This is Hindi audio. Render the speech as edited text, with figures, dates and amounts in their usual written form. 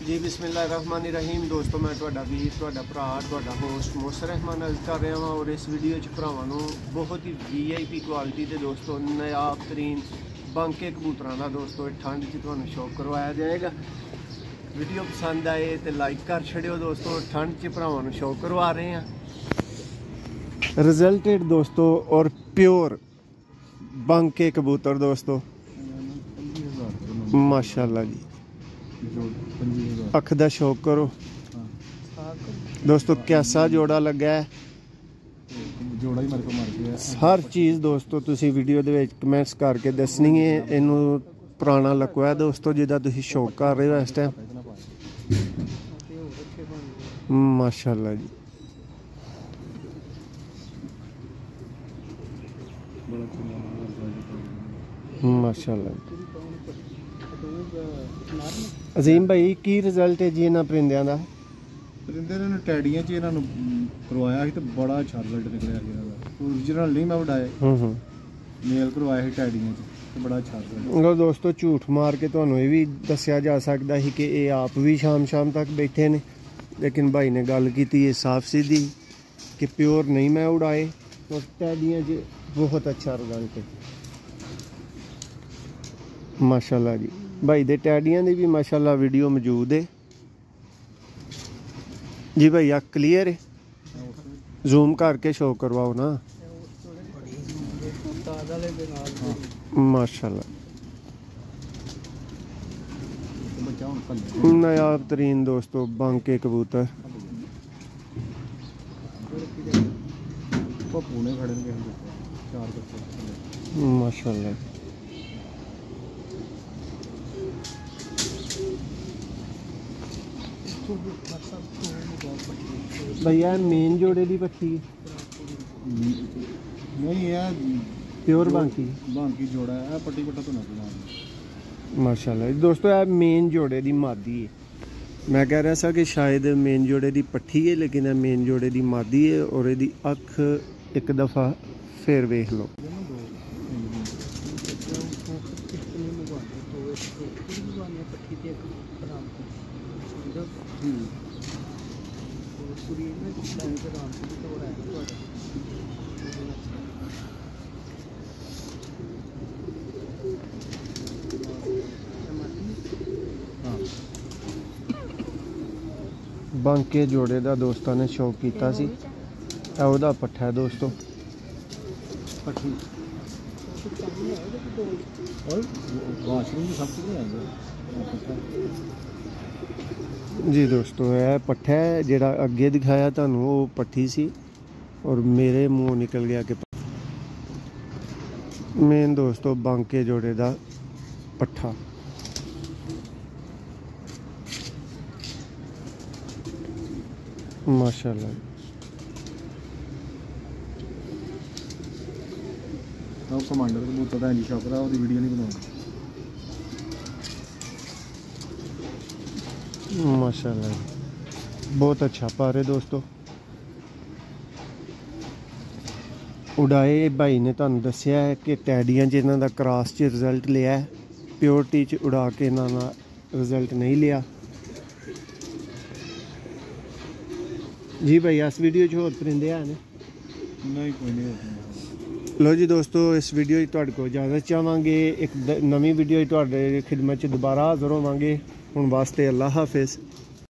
जी बिस्मिल्लाहिर्रहमानिर्रहीम। दोस्तों मैं तुहाडा वीर तुहाडा भरा तुहाडा होस्ट मोसर रहमान अर्ज कर रहा हाँ और इस वीडियो भरावां नूं बहुत ही VIP क्वालिटी के दोस्तों नायाब तरीन बांके कबूतरां दा दोस्तों ठंड च तुहानूं शौक करवाया जाएगा। वीडियो पसंद आए तो लाइक कर छड़ियो दोस्तों। ठंड च भरावां नूं शौक करवा रहे हैं रिजल्टेड दोस्तों और प्योर बांके कबूतर दोस्तों माशाल्लाह जी। अख दा शौक करो दोस्तों कैसा जोड़ा लगा है। जोड़ा ही मेरे को मर गया। हर चीज़ दोस्तों तुसी वीडियो दे विच कमेंट्स करके दसनी है। इनू पुराना लकवा है दोस्तों जिहदा तुसी शौक कर रहे हो इस टाइम माशाल्लाह जी। माशाल्लाह अजीम भाई की रिजल्ट है जी इन्हां परिंदियां दा? परिंदे ने टैडियां च इन्हां नूं करवाया ਸੀ ਤੇ बड़ा अच्छा रिजल्ट निकलिया गया। ओरिजिनल नहीं मैं उड़ाए मेल करवाया ਸੀ टैडियां च ਤੇ बड़ा अच्छा रिजल्ट। दोस्तों झूठ मार के तुहानूं ਇਹ ਵੀ ਦੱਸਿਆ ਜਾ ਸਕਦਾ ਸੀ ਕਿ ਇਹ ਆਪ ਵੀ शाम तक बैठे ने लेकिन भाई ने गल की है साफ सीधी कि प्योर नहीं मैं उड़ाए और टैडियां च बहुत अच्छा रिजल्ट है माशाल्लाह जी। भाई दे टैडियां दी भी माशाल्लाह वीडियो मौजूद है जी। भाई आ क्लियर है जूम करके शो करवाओ ना माशाल्लाह। नायाब तरीन दोस्तों बांके कबूतर माशाल्लाह। भैया मेन जोड़े की पट्टी नहीं है प्योर बांकी जोड़ा है पट्टी पट्टा तो ना माशाल्लाह दोस्तों यह मेन जोड़े की मादी है। मैं कह रहा था कि शायद मेन जोड़े की पट्टी है लेकिन यह मेन जोड़े की मादी है और यदी अख एक दफ़ा फिर वेख लो। बांके जोड़े का दोस्तों ने शौक किया सी ओहदा पट्ठा है दोस्तों जी। दोस्तों यह पट्ठा है जिहड़ा अगे दिखाया तुहानूं वो पट्ठी सी और मेरे मुँह निकल गया कि मेन दोस्तों बांके जोड़े का पट्ठा माशाल्लाह। कमांडर कबूतर का शौक रहा वो वीडियो नहीं बनाऊंगा माशाल्लाह बहुत अच्छा पा रहे दोस्तों। उड़ाए भाई ने तुहानूं दस्सिया है कि टैडियां च इन्हां दा क्रॉस च रिजल्ट लिया है प्योरिटी च उड़ा के इन्हां दा रिजल्ट नहीं लिया जी। भाई इस वीडियो च होर परिंदे हैं नहीं कोई नहीं। लो जी दोस्तों इस वीडियो तुहाडे को इजाज़त चाहांगे एक नवी वीडियो तुहाडे खिदमत च दोबारा हाज़र होवांगे। हुण वास्ते अल्लाह हाफिज़।